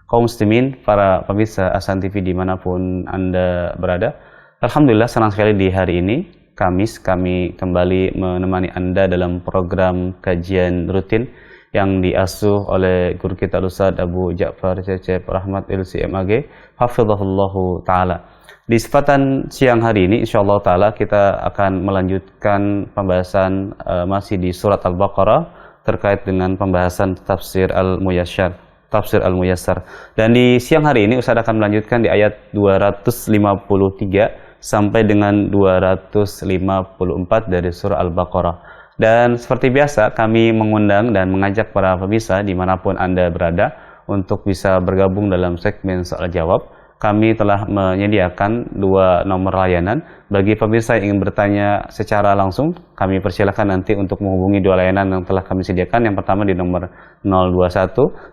kaum muslimin, para pemirsa Ahsan TV dimanapun Anda berada. Alhamdulillah senang sekali di hari ini, Kamis, kami kembali menemani Anda dalam program kajian rutin yang diasuh oleh guru kita Ustaz Abu Ja'far Cecep Rahmat LCMAG, hafizahullahu ta'ala. Di kesempatan siang hari ini, insyaallah ta'ala kita akan melanjutkan pembahasan masih di surat Al-Baqarah terkait dengan pembahasan tafsir Al-Muyassar. Dan di siang hari ini Ustaz akan melanjutkan di ayat 253 sampai dengan 254 dari surah Al-Baqarah. Dan seperti biasa kami mengundang dan mengajak para pemirsa dimanapun Anda berada untuk bisa bergabung dalam segmen soal jawab. Kami telah menyediakan 2 nomor layanan. Bagi pemirsa yang ingin bertanya secara langsung, kami persilakan nanti untuk menghubungi 2 layanan yang telah kami sediakan. Yang pertama di nomor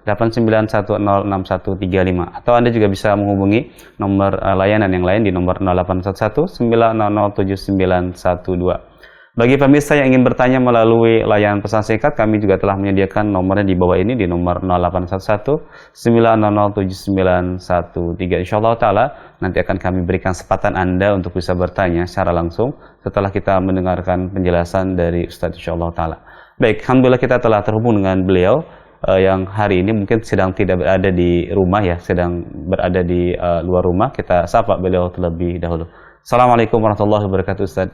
021-8916-6135. Atau Anda juga bisa menghubungi nomor layanan yang lain di nomor 0811-907912. Bagi pemirsa yang ingin bertanya melalui layanan pesan singkat, kami juga telah menyediakan nomornya di bawah ini di nomor 0811-907913. Insyaallah ta'ala nanti akan kami berikan kesempatan Anda untuk bisa bertanya secara langsung setelah kita mendengarkan penjelasan dari Ustaz insyaallah ta'ala. Baik, alhamdulillah kita telah terhubung dengan beliau yang hari ini mungkin sedang tidak berada di rumah ya, sedang berada di luar rumah. Kita sapa beliau terlebih dahulu. Assalamualaikum warahmatullahi wabarakatuh, Ustaz.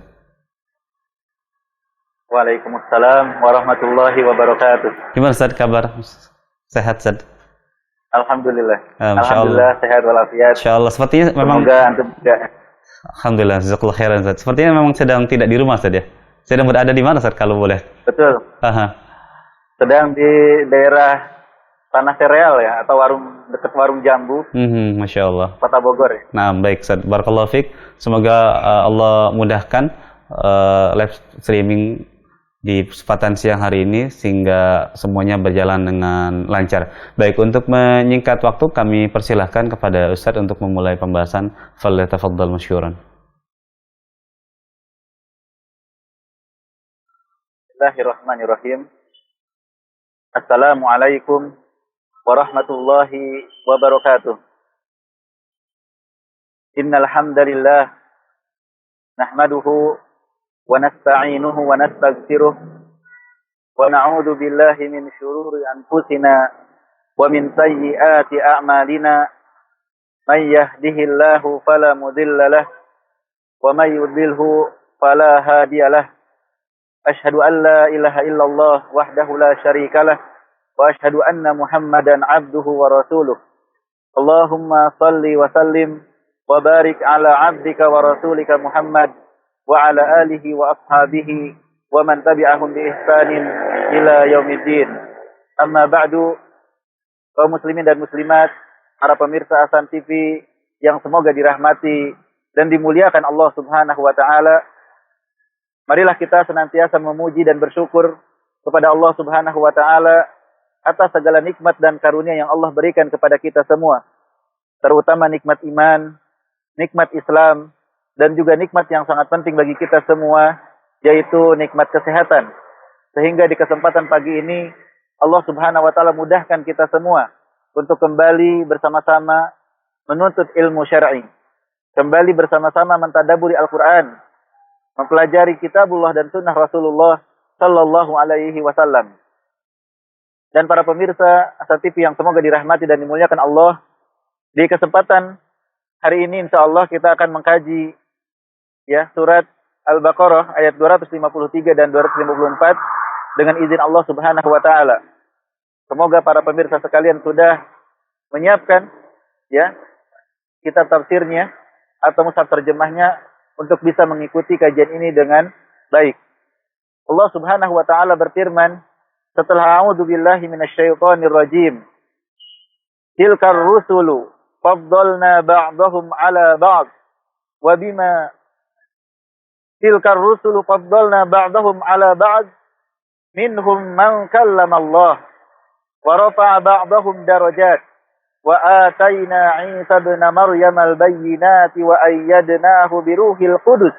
Waalaikumsalam warahmatullahi wabarakatuh. Gimana Ustaz kabar? Sehat Ustaz? Alhamdulillah. Alhamdulillah sehat walafiat. Insyaallah. Sepertinya memang semoga antum juga. Alhamdulillah, jazakallahu khairan Ustaz. Sepertinya memang sedang tidak di rumah Ustaz ya. Sedang berada di mana Ustaz kalau boleh? Betul. Sedang di daerah Tanah Sereal ya, atau dekat warung Jambu. Masya Allah. Kota Bogor ya. Nah, baik Ustaz. Barakallahu fiik. Semoga Allah mudahkan live streaming di kesempatan siang hari ini sehingga semuanya berjalan dengan lancar. Baik, untuk menyingkat waktu kami persilahkan kepada Ustaz untuk memulai pembahasan. Falyatafaddal masykuran. Bismillahirrahmanirrahim. Assalamualaikum warahmatullahi wabarakatuh. Innal hamdalillah nahmaduhu wa nasta'inuhu wa nastaghfiruh wa na'udzu billahi min shururi anfusina wa min sayyiati a'malina may yahdihillahu fala mudilla lahu wa may yudlilhu fala hadiyalah. Ashhadu an la ilaha illallah wahdahu la syarika lah wa ashhadu anna Muhammadan 'abduhu wa rasuluh. Allahumma shalli wa sallim wa barik ala 'abdika wa rasulika Muhammad wa ala alihi wa ashabihi wa man tabi'ahum bi ihsanin ila yaumiddin. Amma ba'du, kaum muslimin dan muslimat, para pemirsa Ahsan TV yang semoga dirahmati dan dimuliakan Allah Subhanahu wa taala. Marilah kita senantiasa memuji dan bersyukur kepada Allah Subhanahu wa taala atas segala nikmat dan karunia yang Allah berikan kepada kita semua. Terutama nikmat iman, nikmat Islam, dan juga nikmat yang sangat penting bagi kita semua, yaitu nikmat kesehatan. Sehingga di kesempatan pagi ini, Allah Subhanahu wa ta'ala mudahkan kita semua untuk kembali bersama-sama menuntut ilmu syar'i. Kembali bersama-sama mentadaburi Al-Quran, mempelajari kitabullah dan sunnah Rasulullah sallallahu alaihi wasallam. Dan para pemirsa Ahsan TV yang semoga dirahmati dan dimuliakan Allah, di kesempatan hari ini insyaallah kita akan mengkaji ya surat Al-Baqarah ayat 253 dan 254 dengan izin Allah Subhanahu wa taala. Semoga para pemirsa sekalian sudah menyiapkan ya kitab tafsirnya atau mushaf terjemahnya untuk bisa mengikuti kajian ini dengan baik. Allah Subhanahu wa taala berfirman setelah a'udzubillahi minasyaitonir rajim. Tilkar rusulu faddalna ba'dahum 'ala ba'd wa bima tilkar rusulu faddalna ba'dahum 'ala ba'd minhum man kallama Allah wa rafa'a ba'dahum darajat wa atayna 'Isa ibn Maryam al-bayyinati wa ayyadnahu bi ruhil qudus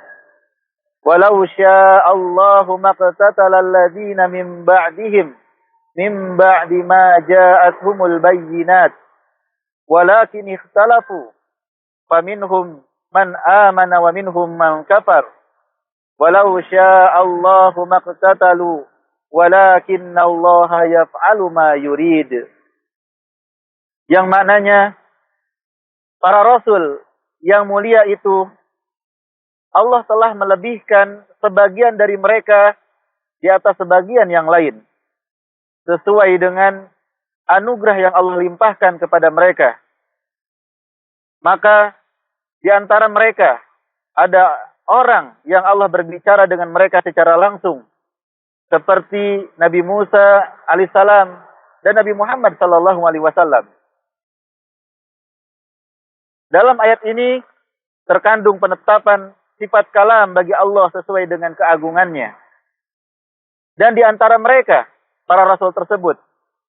walau syaa Allahu maqtatala alladziina min ba'dihim min ba'di ma ja'atuhumul bayyinat walakin ikhtalafu faminhum man amana wa minhum man kafar walau sya'allahu maqtatalu walakinnallaha yaf'alu ma yurid. Yang maknanya para rasul yang mulia itu Allah telah melebihkan sebagian dari mereka di atas sebagian yang lain sesuai dengan anugerah yang Allah limpahkan kepada mereka. Maka di antara mereka ada orang yang Allah berbicara dengan mereka secara langsung seperti Nabi Musa alaihissalam dan Nabi Muhammad sallallahu alaihi wasallam. Dalam ayat ini terkandung penetapan sifat kalam bagi Allah sesuai dengan keagungannya. Dan di antara mereka, para rasul tersebut,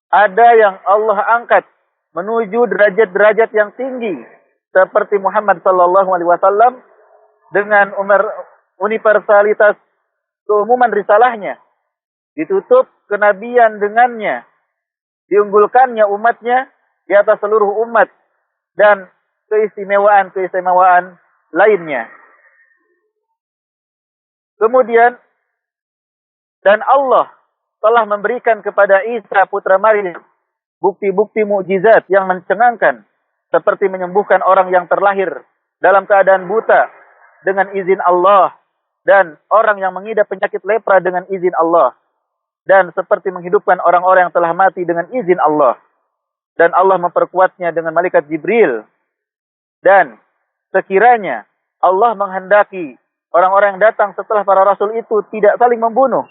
ada yang Allah angkat menuju derajat-derajat yang tinggi seperti Muhammad sallallahu alaihi wasallam dengan universalitas keumuman risalahnya, ditutup kenabian dengannya, diunggulkannya umatnya di atas seluruh umat dan keistimewaan-keistimewaan lainnya. Kemudian dan Allah telah memberikan kepada Isa putra Maryam bukti-bukti mukjizat yang mencengangkan seperti menyembuhkan orang yang terlahir dalam keadaan buta dengan izin Allah dan orang yang mengidap penyakit lepra dengan izin Allah dan seperti menghidupkan orang-orang yang telah mati dengan izin Allah dan Allah memperkuatnya dengan malaikat Jibril. Dan sekiranya Allah menghendaki orang-orang yang datang setelah para rasul itu tidak saling membunuh,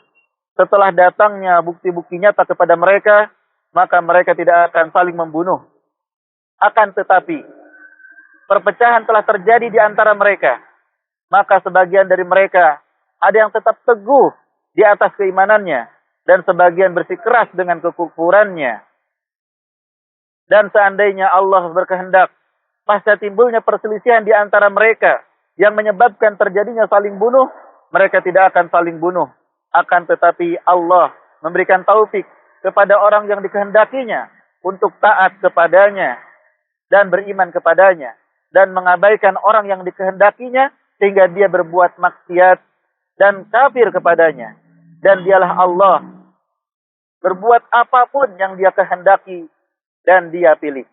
setelah datangnya bukti-bukti nyata kepada mereka, maka mereka tidak akan saling membunuh. Akan tetapi, perpecahan telah terjadi di antara mereka. Maka sebagian dari mereka ada yang tetap teguh di atas keimanannya, dan sebagian bersikeras dengan kekufurannya. Dan seandainya Allah berkehendak, pasca timbulnya perselisihan di antara mereka yang menyebabkan terjadinya saling bunuh, mereka tidak akan saling bunuh. Akan tetapi Allah memberikan taufik kepada orang yang dikehendakinya untuk taat kepadanya dan beriman kepadanya, dan mengabaikan orang yang dikehendakinya sehingga dia berbuat maksiat dan kafir kepadanya. Dan dialah Allah berbuat apapun yang dia kehendaki dan dia pilih.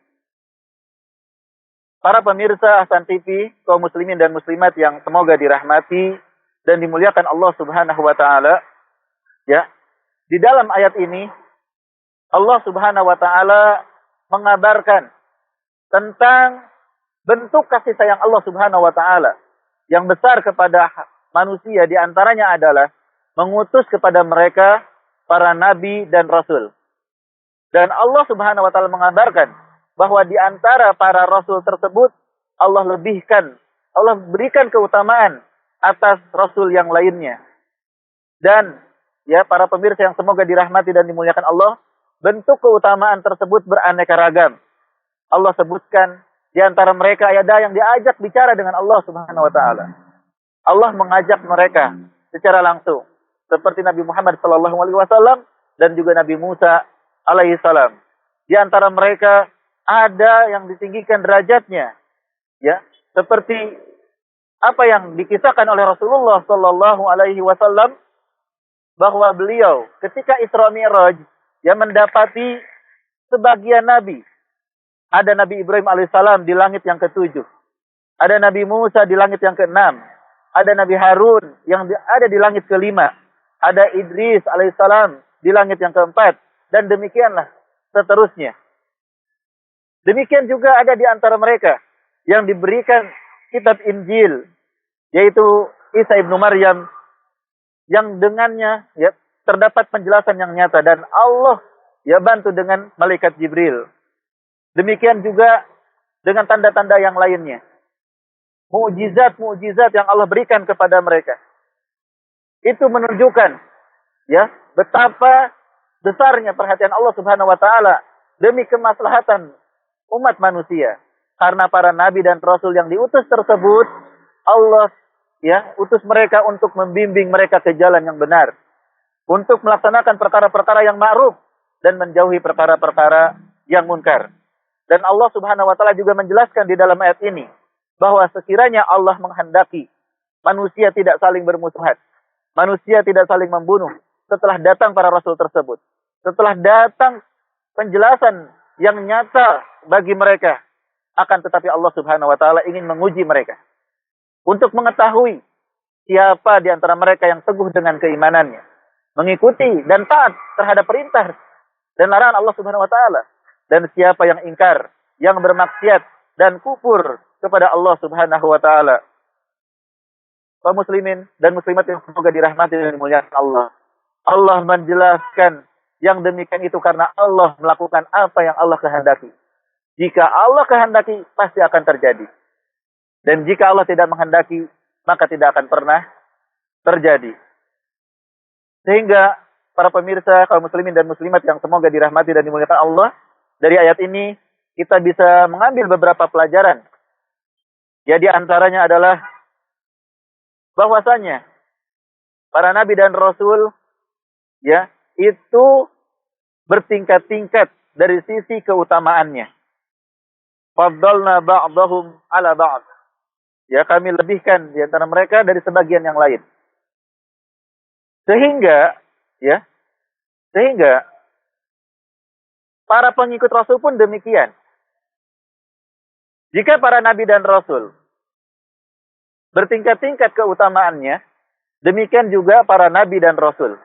Para pemirsa Ahsan TV, kaum muslimin dan muslimat yang semoga dirahmati dan dimuliakan Allah Subhanahu wa taala, ya. Di dalam ayat ini Allah Subhanahu wa taala mengabarkan tentang bentuk kasih sayang Allah Subhanahu wa taala yang besar kepada manusia, di antaranya adalah mengutus kepada mereka para nabi dan rasul. Dan Allah Subhanahu wa taala mengabarkan bahwa di antara para rasul tersebut Allah berikan keutamaan atas rasul yang lainnya. Dan ya para pemirsa yang semoga dirahmati dan dimuliakan Allah, bentuk keutamaan tersebut beraneka ragam. Allah sebutkan di antara mereka ada yang diajak bicara dengan Allah Subhanahu wa taala. Allah mengajak mereka secara langsung seperti Nabi Muhammad sallallahu alaihi wasallam dan juga Nabi Musa alaihi salam. Di antara mereka ada yang ditinggikan derajatnya, ya, seperti apa yang dikisahkan oleh Rasulullah sallallahu alaihi wasallam bahwa beliau ketika Isra Mi'raj yang mendapati sebagian nabi. Ada Nabi Ibrahim alaihissalam di langit yang ke-7. Ada Nabi Musa di langit yang ke-6. Ada Nabi Harun yang ada di langit ke-5. Ada Idris alaihissalam di langit yang ke-4. Dan demikianlah seterusnya. Demikian juga ada di antara mereka yang diberikan kitab Injil, yaitu Isa ibnu Maryam, yang dengannya ya terdapat penjelasan yang nyata dan Allah ya bantu dengan malaikat Jibril. Demikian juga dengan tanda-tanda yang lainnya. Mukjizat-mukjizat yang Allah berikan kepada mereka. Itu menunjukkan ya betapa besarnya perhatian Allah Subhanahu wa taala demi kemaslahatan umat manusia. Karena para nabi dan rasul yang diutus tersebut, Allah ya utus mereka untuk membimbing mereka ke jalan yang benar, untuk melaksanakan perkara-perkara yang ma'ruf dan menjauhi perkara-perkara yang munkar. Dan Allah Subhanahu wa taala juga menjelaskan di dalam ayat ini bahwa sekiranya Allah menghendaki manusia tidak saling bermusuhan, manusia tidak saling membunuh setelah datang para rasul tersebut, setelah datang penjelasan yang nyata bagi mereka, akan tetapi Allah Subhanahu wa taala ingin menguji mereka untuk mengetahui siapa di antara mereka yang teguh dengan keimanannya, mengikuti dan taat terhadap perintah dan larangan Allah Subhanahu wa taala, dan siapa yang ingkar, yang bermaksiat dan kufur kepada Allah Subhanahu wa taala. Kaum muslimin dan muslimat yang semoga dirahmati dan dimuliakan Allah. Allah menjelaskan yang demikian itu karena Allah melakukan apa yang Allah kehendaki. Jika Allah kehendaki, pasti akan terjadi. Dan jika Allah tidak menghendaki, maka tidak akan pernah terjadi. Sehingga para pemirsa, kaum muslimin dan muslimat yang semoga dirahmati dan dimuliakan Allah, dari ayat ini kita bisa mengambil beberapa pelajaran. Ya, di antaranya adalah bahwasanya para nabi dan rasul ya itu bertingkat-tingkat dari sisi keutamaannya. Faddalna ba'dahum ala ba'd. Ya, kami lebihkan di antara mereka dari sebagian yang lain. Sehingga para pengikut Rasul pun demikian. Jika para nabi dan rasul bertingkat-tingkat keutamaannya, demikian juga para nabi dan rasul.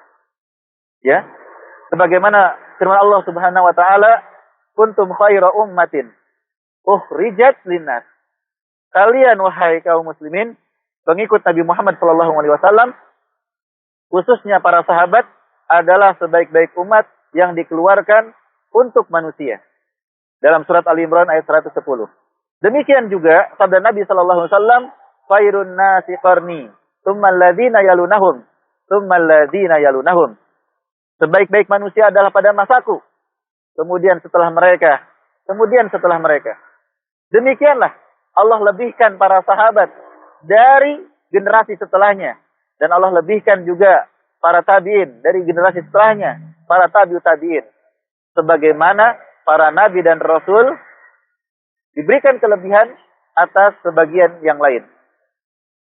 Ya. Sebagaimana firman Allah Subhanahu wa taala, "Kuntum khaira ummatin ukhrijat linnas." Kalian wahai kaum muslimin, pengikut Nabi Muhammad sallallahu alaihi wasallam, khususnya para sahabat, adalah sebaik-baik umat yang dikeluarkan untuk manusia. Dalam surat Ali Imran ayat 110. Demikian juga sabda Nabi sallallahu alaihi wasallam, "Khairun nasi qarni, tsummal ladzina yalunahum, tsummal ladzina yalunahum." Sebaik-baik manusia adalah pada masaku, kemudian setelah mereka, kemudian setelah mereka. Demikianlah Allah lebihkan para sahabat dari generasi setelahnya, dan Allah lebihkan juga para tabi'in dari generasi setelahnya, para tabi'ut tabi'in. Sebagaimana para nabi dan rasul diberikan kelebihan atas sebagian yang lain.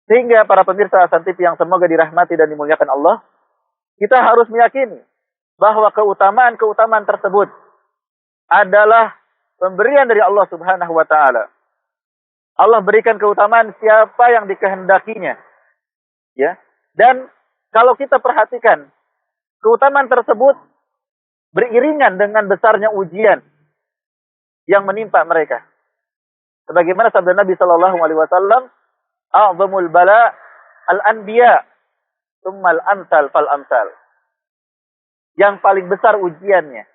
Sehingga para pemirsa Hasan TV yang semoga dirahmati dan dimuliakan Allah, kita harus meyakini bahwa keutamaan-keutamaan tersebut adalah pemberian dari Allah Subhanahu wa taala. Allah berikan keutamaan siapa yang dikehendakinya. Ya. Dan kalau kita perhatikan, keutamaan tersebut beriringan dengan besarnya ujian yang menimpa mereka. Sebagaimana sabda Nabi sallallahu alaihi wasallam, "A'zamul bala al-anbiya, tsummal amsal fal amsal." Yang paling besar ujiannya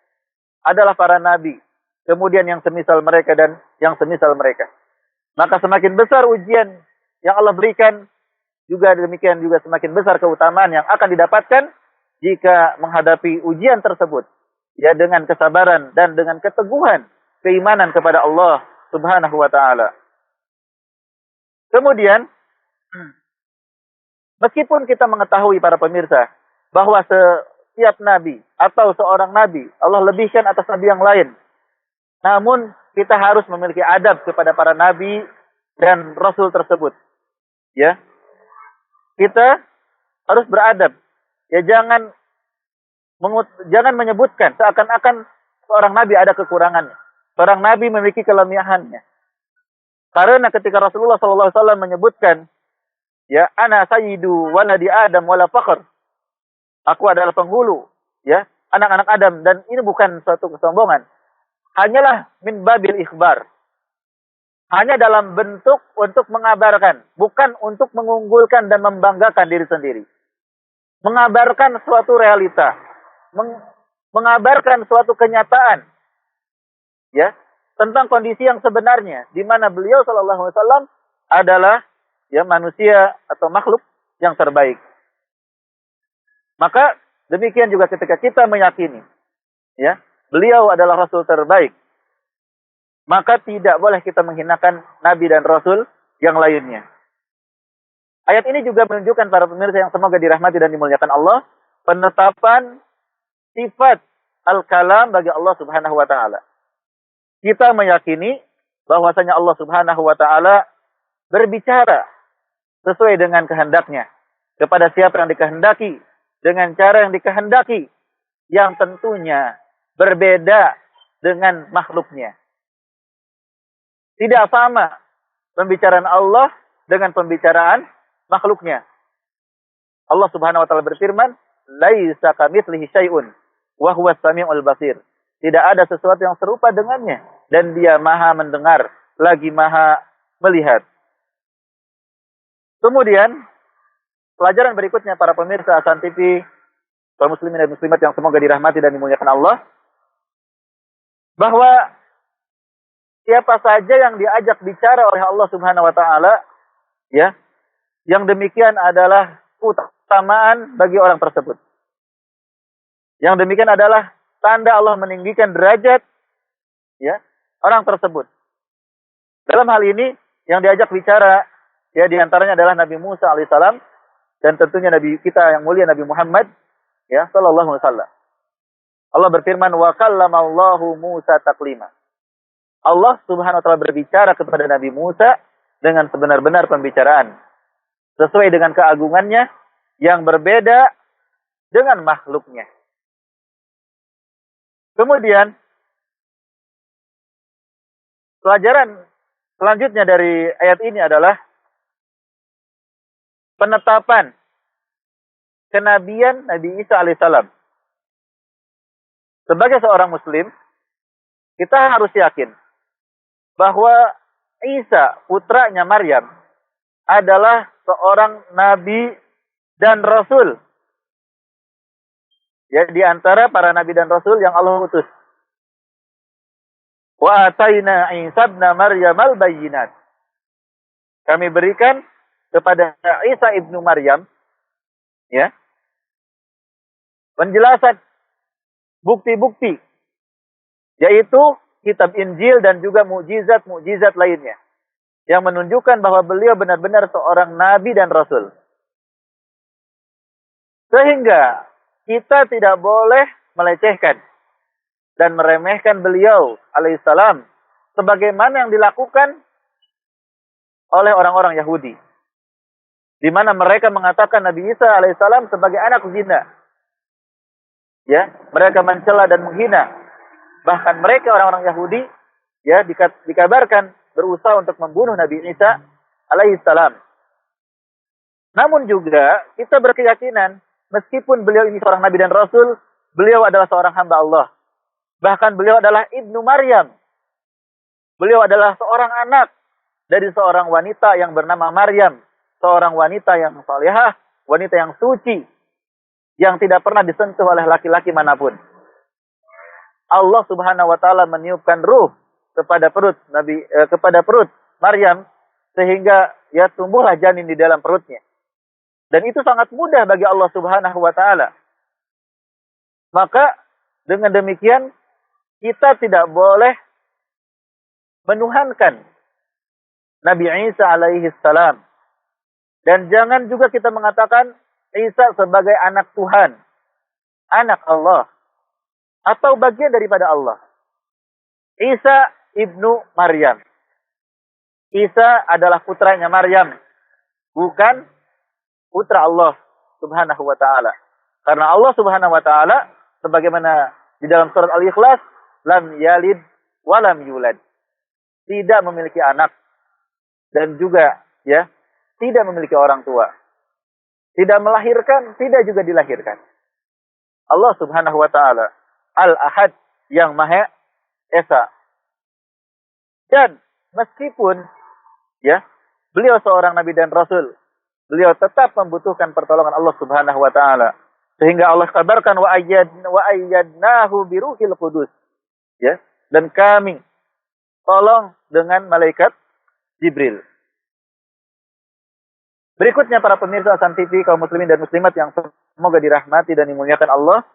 adalah para nabi, kemudian yang semisal mereka dan yang semisal mereka. Maka semakin besar ujian yang Allah berikan, juga demikian juga semakin besar keutamaan yang akan didapatkan jika menghadapi ujian tersebut. Ya, dengan kesabaran dan dengan keteguhan keimanan kepada Allah Subhanahu wa ta'ala. Kemudian, meskipun kita mengetahui para pemirsa bahwa setiap nabi atau seorang nabi Allah lebihkan atas nabi yang lain, namun kita harus memiliki adab kepada para nabi dan rasul tersebut. Ya. Kita harus beradab. Ya, jangan menyebutkan seakan-akan seorang nabi ada kekurangannya. Seorang nabi memiliki kelemahannya. Karena ketika Rasulullah SAW menyebutkan, ya, ana sayyidu waladi Adam wala fakhr. Aku adalah penghulu, ya, anak-anak Adam, dan ini bukan suatu kesombongan. Hanyalah min babil ikhbar. Hanya dalam bentuk untuk mengabarkan, bukan untuk mengunggulkan dan membanggakan diri sendiri. Mengabarkan suatu realita, mengabarkan suatu kenyataan, ya, tentang kondisi yang sebenarnya, di mana beliau sallallahu alaihi wasallam adalah, ya, manusia atau makhluk yang terbaik. Maka demikian juga ketika kita meyakini, ya, beliau adalah Rasul terbaik, maka tidak boleh kita menghinakan Nabi dan Rasul yang lainnya. Ayat ini juga menunjukkan para pemirsa yang semoga dirahmati dan dimuliakan Allah, penetapan sifat al-kalam bagi Allah Subhanahu wa ta'ala. kita meyakini bahwasanya Allah Subhanahu wa taala berbicara sesuai dengan kehendaknya kepada siapa yang dikehendaki dengan cara yang dikehendaki yang tentunya berbeda dengan makhluknya. Tidak sama pembicaraan Allah dengan pembicaraan makhluknya. Allah Subhanahu wa taala berfirman, "Laisa kamitslihi syai'un wa huwas samiul basir." Tidak ada sesuatu yang serupa dengannya dan Dia Maha mendengar lagi Maha melihat. Kemudian pelajaran berikutnya para pemirsa Hasan TV, kaum muslimin dan muslimat yang semoga dirahmati dan dimuliakan Allah, bahwa siapa saja yang diajak bicara oleh Allah Subhanahu wa taala, ya, yang demikian adalah keutamaan bagi orang tersebut. Yang demikian adalah tanda Allah meninggikan derajat, ya, orang tersebut. Dalam hal ini yang diajak bicara, ya, diantaranya adalah Nabi Musa alaihissalam dan tentunya Nabi kita yang mulia Nabi Muhammad, ya, sallallahu alaihi wasallam. Allah berfirman, wa kallamallahu Musa taklima. Allah Subhanahu wa taala berbicara kepada Nabi Musa dengan sebenar-benar pembicaraan sesuai dengan keagungannya yang berbeda dengan makhluknya. Kemudian pelajaran selanjutnya dari ayat ini adalah penetapan kenabian Nabi Isa alaihissalam. Sebagai seorang muslim, kita harus yakin bahwa Isa, putranya Maryam, adalah seorang nabi dan rasul. Ya, di antara para nabi dan rasul yang Allah utus. Wa ataina Isa ibn Maryam al-bayyinat. Kami berikan kepada Isa ibnu Maryam, ya, penjelasan bukti-bukti, yaitu kitab Injil dan juga mukjizat-mukjizat lainnya yang menunjukkan bahwa beliau benar-benar seorang nabi dan rasul. Sehingga kita tidak boleh melecehkan dan meremehkan beliau alaihissalam sebagaimana yang dilakukan oleh orang-orang Yahudi, di mana mereka mengatakan Nabi Isa alaihissalam sebagai anak zina. Ya, mereka mencela dan menghina. Bahkan mereka orang-orang Yahudi, ya, dikabarkan berusaha untuk membunuh Nabi Isa alaihissalam. Namun juga kita berkeyakinan meskipun beliau ini seorang nabi dan rasul, beliau adalah seorang hamba Allah. Bahkan beliau adalah ibnu Maryam. Beliau adalah seorang anak dari seorang wanita yang bernama Maryam, seorang wanita yang salihah, wanita yang suci, yang tidak pernah disentuh oleh laki-laki manapun. Allah Subhanahu wa taala meniupkan ruh kepada perut Maryam sehingga ya tumbuhlah janin di dalam perutnya. Dan itu sangat mudah bagi Allah Subhanahu wa taala. Maka dengan demikian kita tidak boleh menuhankan Nabi Isa alaihi salam. Dan jangan juga kita mengatakan Isa sebagai anak Tuhan, anak Allah, atau bagian daripada Allah. Isa ibnu Maryam. Isa adalah putranya Maryam, bukan putra Allah Subhanahu wa taala. Karena Allah Subhanahu wa taala sebagaimana di dalam surat Al-Ikhlas, lam yalid wa lam yulad. Tidak memiliki anak dan juga ya tidak memiliki orang tua. Tidak melahirkan, tidak juga dilahirkan. Allah Subhanahu wa taala Al-Ahad yang Maha Esa. Dan meskipun ya beliau seorang nabi dan rasul, beliau tetap membutuhkan pertolongan Allah Subhanahu wa taala. Sehingga Allah kabarkan wa ayyadnahu biruhil qudus. Ya, dan kami tolong dengan malaikat Jibril. Berikutnya para pemirsa Hasan TV, kaum muslimin dan muslimat yang semoga dirahmati dan dimuliakan Allah.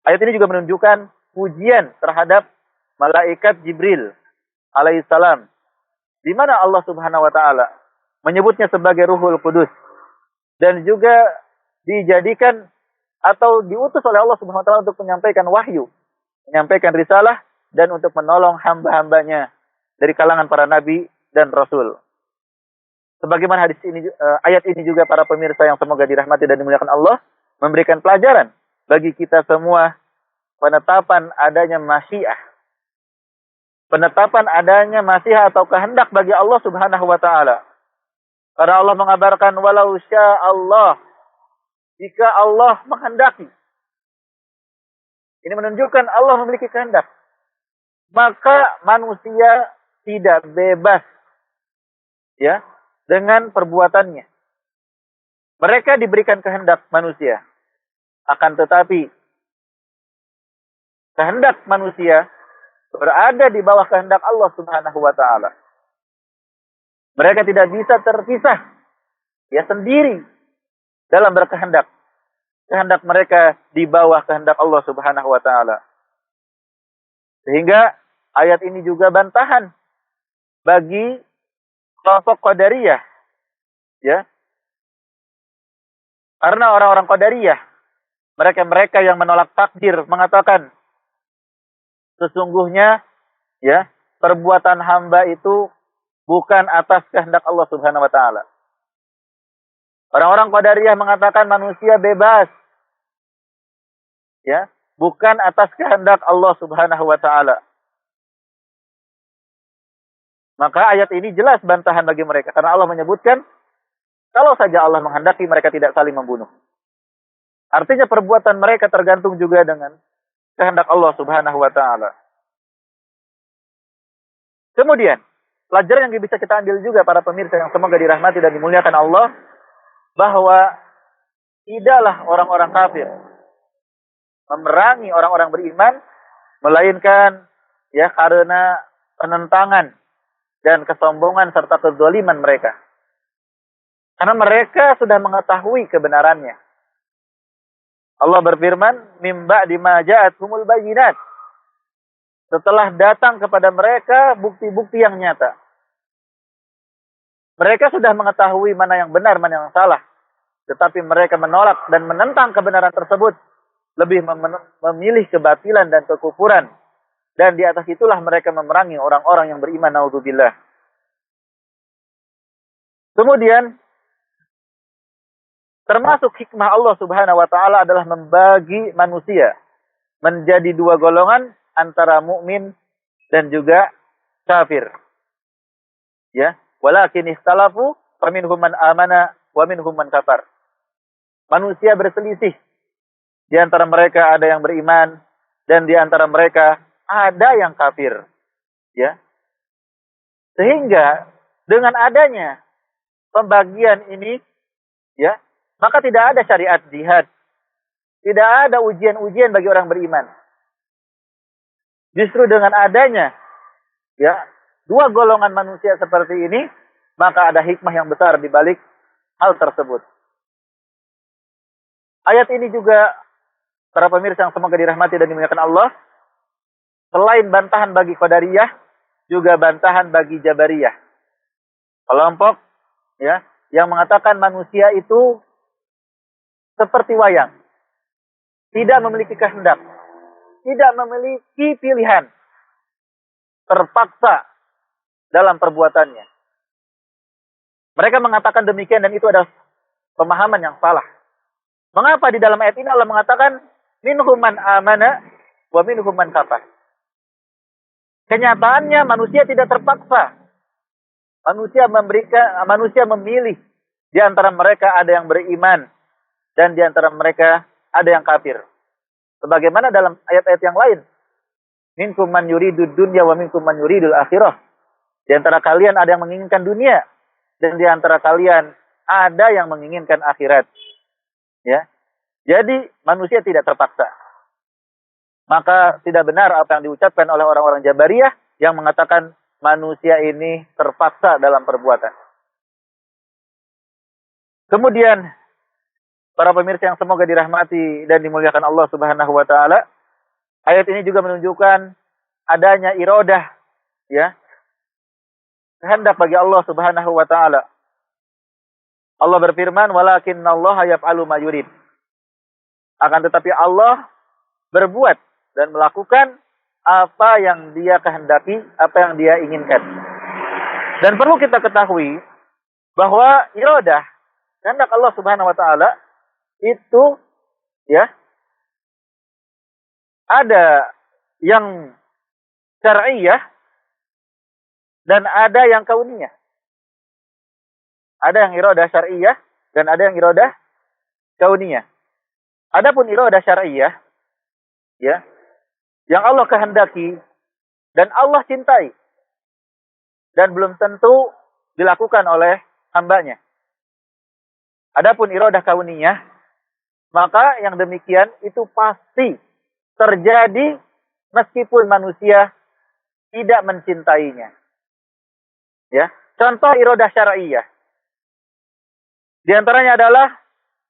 Ayat ini juga menunjukkan pujian terhadap malaikat Jibril alaihissalam. Di mana Allah Subhanahu wa taala menyebutnya sebagai Ruhul Qudus dan juga dijadikan atau diutus oleh Allah Subhanahu wa taala untuk menyampaikan wahyu, menyampaikan risalah dan untuk menolong hamba-hambanya dari kalangan para nabi dan rasul. Sebagaimana hadis ini, ayat ini juga para pemirsa yang semoga dirahmati dan dimuliakan Allah, memberikan pelajaran bagi kita semua penetapan adanya masyiah. Penetapan adanya masyiah atau kehendak bagi Allah Subhanahu wa taala. Karena Allah mengabarkan walau Allah, jika Allah menghendaki. Ini menunjukkan Allah memiliki kehendak. Maka manusia tidak bebas ya dengan perbuatannya. Mereka diberikan kehendak manusia. Akan tetapi kehendak manusia berada di bawah kehendak Allah Subhanahu wa taala. Mereka tidak bisa terpisah ya sendiri dalam berkehendak. Kehendak mereka di bawah kehendak Allah Subhanahu wa taala. Sehingga ayat ini juga bantahan bagi kelompok Qadariyah. Ya. Karena orang-orang Qadariyah, mereka-mereka yang menolak takdir mengatakan sesungguhnya ya, perbuatan hamba itu bukan atas kehendak Allah Subhanahu wa taala. Orang-orang Qadariyah mengatakan manusia bebas. Ya, bukan atas kehendak Allah Subhanahu wa taala. Maka ayat ini jelas bantahan bagi mereka karena Allah menyebutkan kalau saja Allah menghendaki mereka tidak saling membunuh. Artinya perbuatan mereka tergantung juga dengan kehendak Allah Subhanahu wa taala. Kemudian, pelajaran yang bisa kita ambil juga para pemirsa yang semoga dirahmati dan dimuliakan Allah, bahwa tidaklah orang-orang kafir memerangi orang-orang beriman, melainkan ya karena penentangan dan kesombongan serta kezaliman mereka. Karena mereka sudah mengetahui kebenarannya. Allah berfirman, "Mim ba'di ma ja'athumul bayyinat." Setelah datang kepada mereka bukti-bukti yang nyata. Mereka sudah mengetahui mana yang benar, mana yang salah. Tetapi mereka menolak dan menentang kebenaran tersebut. Lebih memilih kebatilan dan kekufuran. Dan di atas itulah mereka memerangi orang-orang yang beriman. Naudzubillah. Kemudian, termasuk hikmah Allah Subhanahu wa taala adalah membagi manusia menjadi dua golongan antara mukmin dan juga kafir. Ya, walakin ikhtalafu faminhum man amana wa minhum man kafar. Manusia berselisih. Di antara mereka ada yang beriman dan di antara mereka ada yang kafir. Ya. Sehingga dengan adanya pembagian ini ya, maka tidak ada syariat jihad. Tidak ada ujian-ujian bagi orang beriman. Justru dengan adanya ya dua golongan manusia seperti ini, maka ada hikmah yang besar di balik hal tersebut. Ayat ini juga para pemirsa yang semoga dirahmati dan dimuliakan Allah, selain bantahan bagi Qadariyah, juga bantahan bagi Jabariyah. Kelompok ya yang mengatakan manusia itu seperti wayang, tidak memiliki kehendak, tidak memiliki pilihan, terpaksa dalam perbuatannya. Mereka mengatakan demikian dan itu adalah pemahaman yang salah. Mengapa di dalam ayat ini Allah mengatakan minhum man amana wa minhum man kafar? Kenyataannya manusia tidak terpaksa. Manusia memilih. Di antara mereka ada yang beriman dan di antara mereka ada yang kafir. Sebagaimana dalam ayat-ayat yang lain. Minkum man yuridud dunya wa minkum man yuridul akhirah. Di antara kalian ada yang menginginkan dunia dan di antara kalian ada yang menginginkan akhirat. Ya. Jadi manusia tidak terpaksa. Maka tidak benar apa yang diucapkan oleh orang-orang Jabariyah yang mengatakan manusia ini terpaksa dalam perbuatan. Kemudian para pemirsa yang semoga dirahmati dan dimuliakan Allah Subhanahu wa taala, ayat ini juga menunjukkan adanya iradah ya. Kehendak bagi Allah Subhanahu wa taala. Allah berfirman, "Walakinnallaha yaf'alu ma yurid." Akan tetapi Allah berbuat dan melakukan apa yang dia kehendaki, apa yang dia inginkan. Dan perlu kita ketahui bahwa iradah, kehendak Allah Subhanahu wa taala itu ya ada yang syar'iyah dan ada yang kauniyah. Ada yang iradah syar'iyah dan ada yang iradah kauniyah. Adapun iradah syar'iyah ya, yang Allah kehendaki dan Allah cintai dan belum tentu dilakukan oleh hambanya. Adapun iradah kauniyah, maka yang demikian itu pasti terjadi meskipun manusia tidak mencintainya. Ya, contoh iradah syar'iyah. Di antaranya adalah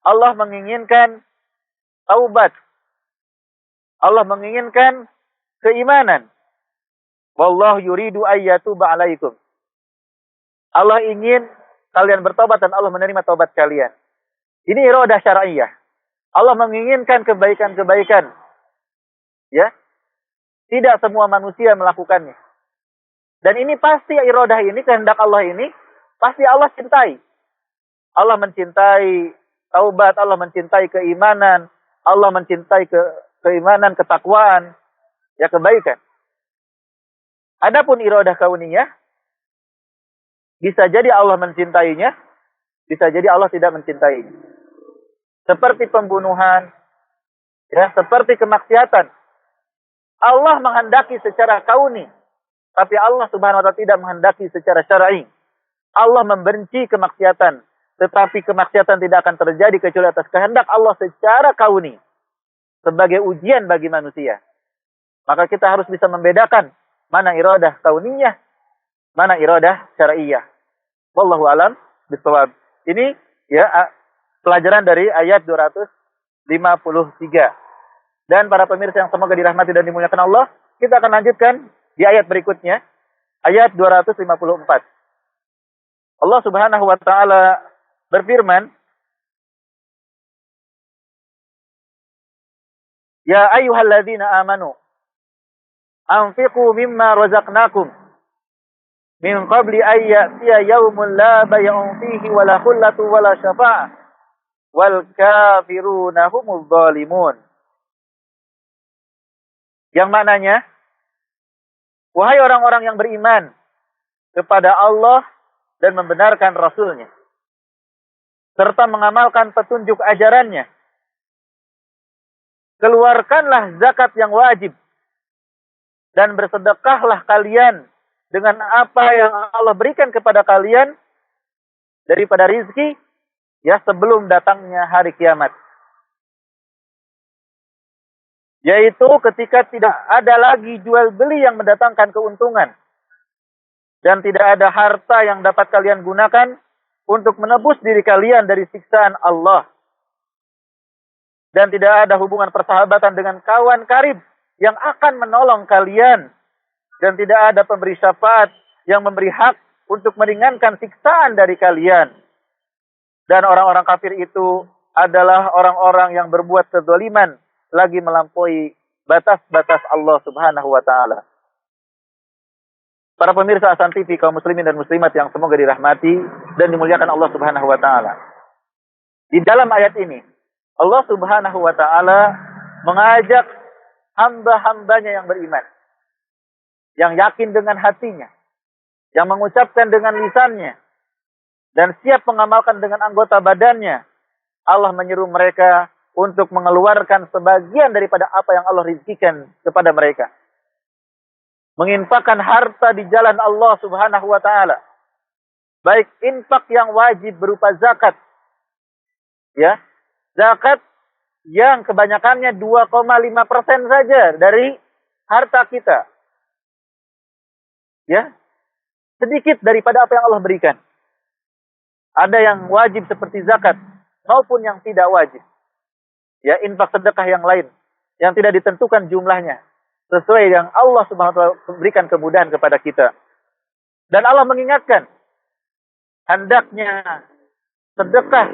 Allah menginginkan taubat. Allah menginginkan keimanan. Wallahu yuridu ayyatuba alaikum. Allah ingin kalian bertobat dan Allah menerima taubat kalian. Ini iradah syar'iyah. Allah menginginkan kebaikan-kebaikan. Ya. Tidak semua manusia melakukannya. Dan ini pasti iradah ini, kehendak Allah ini, pasti Allah cintai. Allah mencintai taubat, Allah mencintai keimanan, Allah mencintai keimanan, ketakwaan, ya kebaikan. Adapun iradah kauniyah, bisa jadi Allah mencintainya, bisa jadi Allah tidak mencintainya. Seperti pembunuhan, ya, seperti kemaksiatan. Allah menghendaki secara kauni, tapi Allah Subhanahu wa taala tidak menghendaki secara syar'i. Allah membenci kemaksiatan, tetapi kemaksiatan tidak akan terjadi kecuali atas kehendak Allah secara kauni, sebagai ujian bagi manusia. Maka kita harus bisa membedakan mana iradah kauniyah, mana iradah syar'iyah. Wallahu alam bishawab. Ini ya pelajaran dari ayat 253. Dan para pemirsa yang semoga dirahmati dan dimuliakan Allah, kita akan lanjutkan di ayat berikutnya, ayat 254. Allah Subhanahu wa taala berfirman, "Ya ayyuhalladzina amanu, anfiqu mimma razaqnakum min qabli an ya'tiya yaumun la bay'un fihi wala khullatu wala syafa'ah wal kafiruna humudz zalimun." Yang maknanya, wahai orang-orang yang beriman kepada Allah dan membenarkan Rasul-Nya, serta mengamalkan petunjuk ajarannya, keluarkanlah zakat yang wajib dan bersedekahlah kalian dengan apa yang Allah berikan kepada kalian daripada rizki, ya, sebelum datangnya hari kiamat. Yaitu ketika tidak ada lagi jual beli yang mendatangkan keuntungan, dan tidak ada harta yang dapat kalian gunakan untuk menebus diri kalian dari siksaan Allah, dan tidak ada hubungan persahabatan dengan kawan karib yang akan menolong kalian, dan tidak ada pemberi syafaat yang memberi hak untuk meringankan siksaan dari kalian. Dan orang-orang kafir itu adalah orang-orang yang berbuat kezaliman, lagi melampaui batas-batas Allah Subhanahu wa taala. Para pemirsa Hasan TV, kaum muslimin dan muslimat yang semoga dirahmati dan dimuliakan Allah Subhanahu wa taala. Di dalam ayat ini, Allah Subhanahu wa taala mengajak hamba-hambanya yang beriman, yang yakin dengan hatinya, yang mengucapkan dengan lisannya, dan siap mengamalkan dengan anggota badannya. Allah menyeru mereka untuk mengeluarkan sebagian daripada apa yang Allah rizkikan kepada mereka. Menginfakkan harta di jalan Allah Subhanahu wa taala. Baik infak yang wajib berupa zakat. Ya, zakat yang kebanyakannya 2,5% saja dari harta kita. Ya, sedikit daripada apa yang Allah berikan. Ada yang wajib seperti zakat maupun yang tidak wajib. Ya, infak sedekah yang lain yang tidak ditentukan jumlahnya, sesuai yang Allah Subhanahu wa taala berikan kemudahan kepada kita. Dan Allah mengingatkan, hendaknya sedekah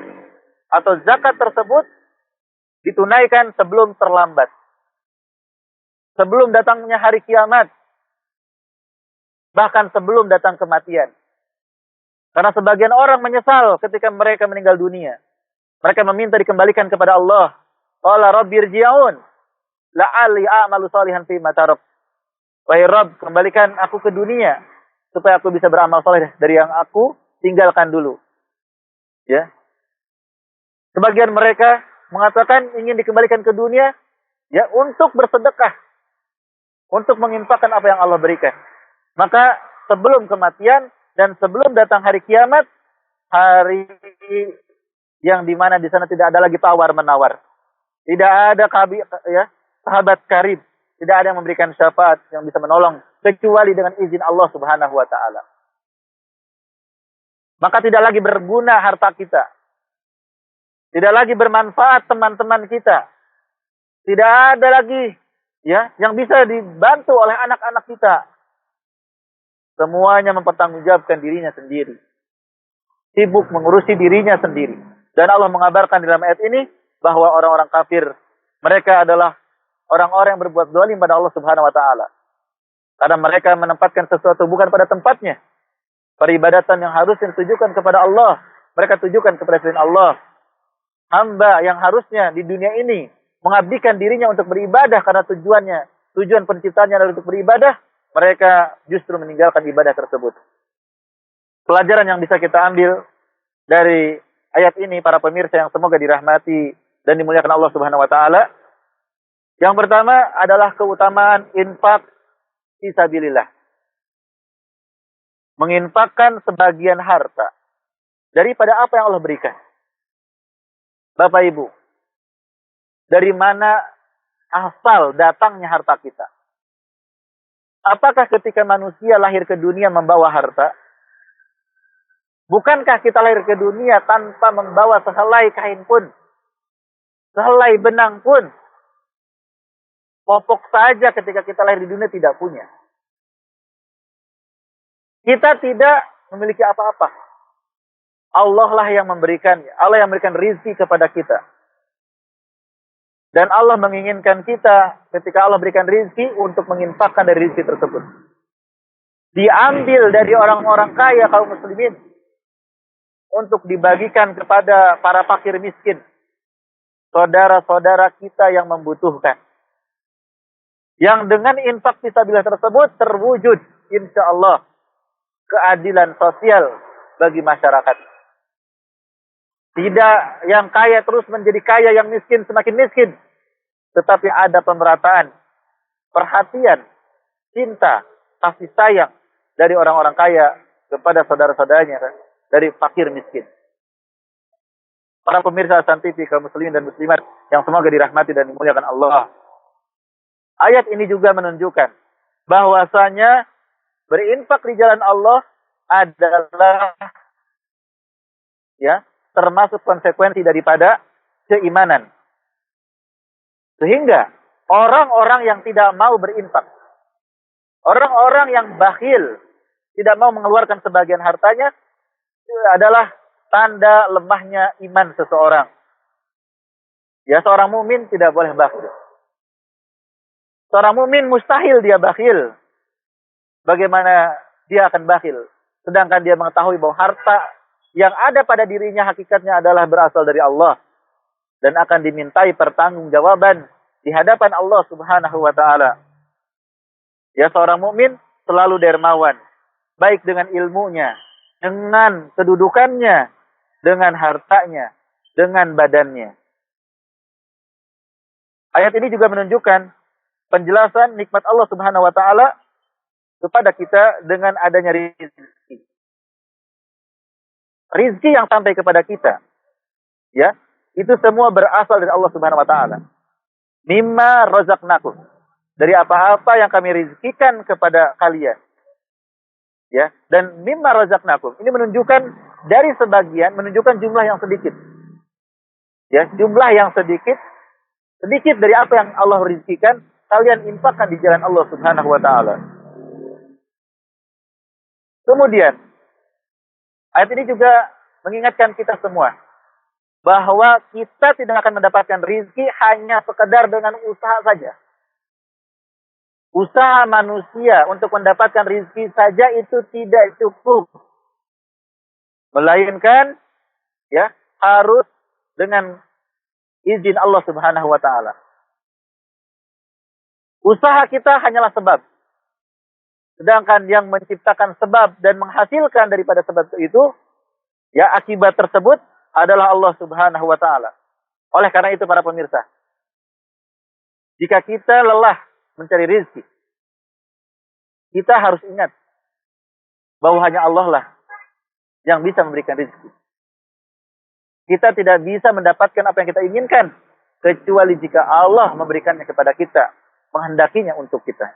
atau zakat tersebut ditunaikan sebelum terlambat. sebelum datangnya hari kiamat, bahkan sebelum datang kematian. Karena sebagian orang menyesal ketika mereka meninggal dunia. Mereka meminta dikembalikan kepada Allah. Qala rabbirji'un la'alli a'malu salihan fi ma tarak. Wahai Rabb, kembalikan aku ke dunia supaya aku bisa beramal saleh dari yang aku tinggalkan dulu. Ya. Sebagian mereka mengatakan ingin dikembalikan ke dunia ya untuk bersedekah, untuk menginfakkan apa yang Allah berikan. Maka sebelum kematian dan sebelum datang hari kiamat, hari yang dimana di sana tidak ada lagi tawar menawar, tidak ada sahabat karib, tidak ada yang memberikan syafaat yang bisa menolong kecuali dengan izin Allah Subhanahu wa taala. Maka tidak lagi berguna harta kita. Tidak lagi bermanfaat teman-teman kita. Tidak ada lagi yang bisa dibantu oleh anak-anak kita. Semuanya mempertanggungjawabkan dirinya sendiri. Sibuk mengurusi dirinya sendiri. Dan Allah mengabarkan dalam ayat ini bahwa orang-orang kafir, mereka adalah orang-orang yang berbuat zalim pada Allah Subhanahu wa taala. Karena mereka menempatkan sesuatu bukan pada tempatnya. Peribadatan yang harusnya ditujukan kepada Allah, mereka tujukan kepada selain Allah. Hamba yang harusnya di dunia ini mengabdikan dirinya untuk beribadah karena tujuan penciptanya adalah untuk beribadah, mereka justru meninggalkan ibadah tersebut. Pelajaran yang bisa kita ambil dari ayat ini, para pemirsa yang semoga dirahmati dan dimuliakan Allah Subhanahu wa taala. Yang pertama adalah keutamaan infak fisabilillah. Menginfakkan sebagian harta daripada apa yang Allah berikan. Bapak Ibu, dari mana asal datangnya harta kita? Apakah ketika manusia lahir ke dunia membawa harta? Bukankah kita lahir ke dunia tanpa membawa sehelai kain pun? Sehelai benang pun? Popok saja ketika kita lahir di dunia tidak punya. Kita tidak memiliki apa-apa. Allah lah yang memberikannya. Allah yang memberikan rizki kepada kita. Dan Allah menginginkan kita ketika Allah berikan rizki untuk menginfakkan dari rizki tersebut. Diambil dari orang-orang kaya kaum muslimin. Untuk dibagikan kepada para fakir miskin. Saudara-saudara kita yang membutuhkan. Yang dengan infak fisabilillah tersebut terwujud insya Allah keadilan sosial bagi masyarakat. Tidak yang kaya terus menjadi kaya, yang miskin semakin miskin. Tetapi ada pemerataan, perhatian, cinta, kasih sayang dari orang-orang kaya kepada saudara-saudaranya dari fakir miskin. Para pemirsa Hasan TV, kaum muslimin dan muslimat yang semoga dirahmati dan dimuliakan Allah. Ayat ini juga menunjukkan bahwasanya berinfak di jalan Allah adalah termasuk konsekuensi daripada keimanan. Sehingga orang-orang yang tidak mau berinfak, orang-orang yang bakhil, tidak mau mengeluarkan sebagian hartanya, itu adalah tanda lemahnya iman seseorang. Ya, seorang mukmin tidak boleh bakhil. Seorang mukmin mustahil dia bakhil. Bagaimana dia akan bakhil? Sedangkan dia mengetahui bahwa harta yang ada pada dirinya hakikatnya adalah berasal dari Allah. Dan akan dimintai pertanggungjawaban di hadapan Allah Subhanahu wa ta'ala. Ya, seorang mukmin selalu dermawan. Baik dengan ilmunya, dengan kedudukannya, dengan hartanya, dengan badannya. Ayat ini juga menunjukkan penjelasan nikmat Allah Subhanahu wa ta'ala kepada kita dengan adanya rizki. Rizki yang sampai kepada kita, ya, itu semua berasal dari Allah Subhanahu wa taala. Mimma razaqnakum. Dari apa-apa yang kami rizkikan kepada kalian. Ya, dan mimma razaqnakum ini menunjukkan dari sebagian, menunjukkan jumlah yang sedikit. Ya, jumlah yang sedikit dari apa yang Allah rizkikan, kalian infakkan di jalan Allah Subhanahu wa taala. Kemudian ayat ini juga mengingatkan kita semua bahwa kita tidak akan mendapatkan rizki hanya sekedar dengan usaha saja. Usaha manusia untuk mendapatkan rizki saja itu tidak cukup. Melainkan ya harus dengan izin Allah Subhanahu wa taala. Usaha kita hanyalah sebab. Sedangkan yang menciptakan sebab dan menghasilkan daripada sebab itu, ya akibat tersebut adalah Allah Subhanahu wa taala. Oleh karena itu para pemirsa, jika kita lelah mencari rezeki, kita harus ingat bahwa hanya Allah lah yang bisa memberikan rezeki. Kita tidak bisa mendapatkan apa yang kita inginkan kecuali jika Allah memberikannya kepada kita, menghendakinya untuk kita.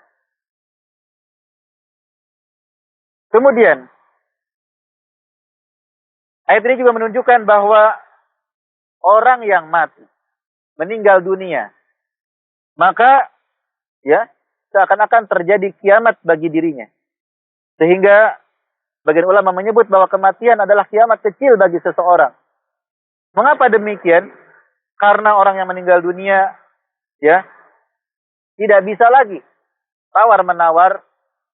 Kemudian ayat ini juga menunjukkan bahwa orang yang mati, meninggal dunia, maka ya seakan-akan terjadi kiamat bagi dirinya. Sehingga bagian ulama menyebut bahwa kematian adalah kiamat kecil bagi seseorang. Mengapa demikian? Karena orang yang meninggal dunia ya tidak bisa lagi tawar-menawar,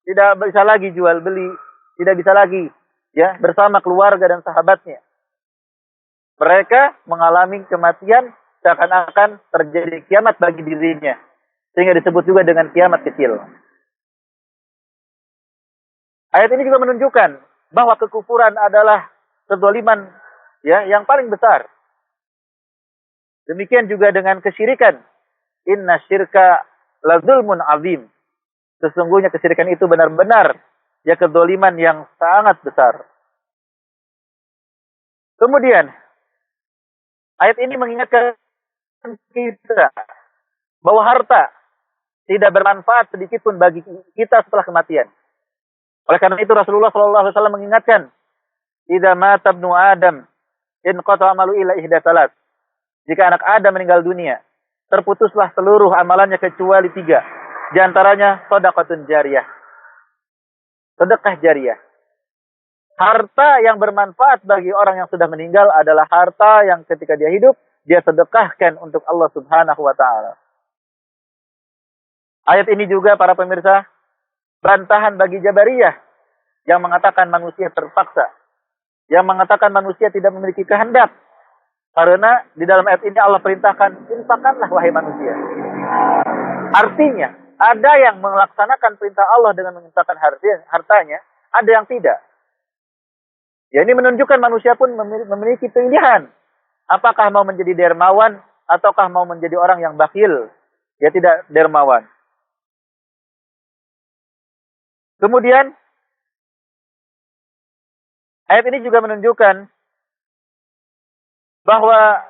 tidak bisa lagi jual beli, tidak bisa lagi ya bersama keluarga dan sahabatnya. Mereka mengalami kematian seakan-akan terjadi kiamat bagi dirinya. Sehingga disebut juga dengan kiamat kecil. Ayat ini juga menunjukkan bahwa kekufuran adalah kezaliman ya yang paling besar. Demikian juga dengan kesyirikan. Inna syirka la dzulmun azim. Sesungguhnya kesyirikan itu benar-benar ya kezaliman yang sangat besar. Kemudian ayat ini mengingatkan kita bahwa harta tidak bermanfaat sedikit pun bagi kita setelah kematian. Oleh karena itu Rasulullah SAW mengingatkan, "Idza mata ibnu Adam, in qata amalu ila ihda salat." Jika anak Adam meninggal dunia, terputuslah seluruh amalannya kecuali 3. Di antaranya shadaqatun jariyah. Sedekah jariyah. Harta yang bermanfaat bagi orang yang sudah meninggal adalah harta yang ketika dia hidup, dia sedekahkan untuk Allah Subhanahu wa taala. Ayat ini juga para pemirsa bantahan bagi Jabariyah yang mengatakan manusia terpaksa, yang mengatakan manusia tidak memiliki kehendak. Karena di dalam ayat ini Allah perintahkan, infakkanlah wahai manusia. Artinya, ada yang melaksanakan perintah Allah dengan menginfakkan hartanya, ada yang tidak. Ya, ini menunjukkan manusia pun memiliki pilihan. Apakah mau menjadi dermawan, ataukah mau menjadi orang yang bakhil. Ya, tidak dermawan. Kemudian, ayat ini juga menunjukkan bahwa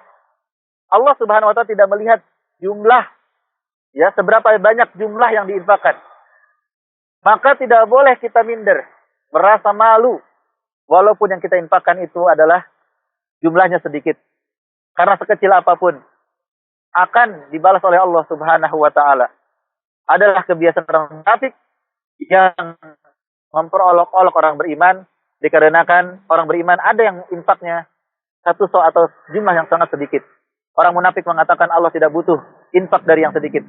Allah Subhanahu wa taala tidak melihat jumlah, ya seberapa banyak jumlah yang diinfakkan. Maka tidak boleh kita minder, merasa malu, walaupun yang kita infakkan itu adalah jumlahnya sedikit. Karena sekecil apapun, akan dibalas oleh Allah Subhanahu wa taala. Adalah kebiasaan orang munafik yang memperolok-olok orang beriman, dikarenakan orang beriman ada yang infaknya satu so atau jumlah yang sangat sedikit. Orang munafik mengatakan Allah tidak butuh infak dari yang sedikit.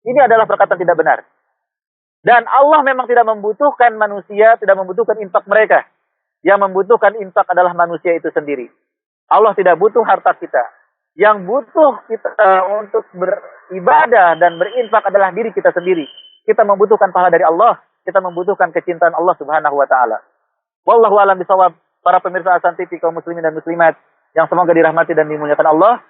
Ini adalah perkataan tidak benar. Dan Allah memang tidak membutuhkan manusia, tidak membutuhkan infak mereka. Yang membutuhkan infak adalah manusia itu sendiri. Allah tidak butuh harta kita. Yang butuh kita untuk beribadah dan berinfak adalah diri kita sendiri. Kita membutuhkan pahala dari Allah. Kita membutuhkan kecintaan Allah Subhanahu wa taala. Wallahu a'lam bishawab. Para pemirsa Hasan TV kaum muslimin dan muslimat yang semoga dirahmati dan dimuliakan Allah.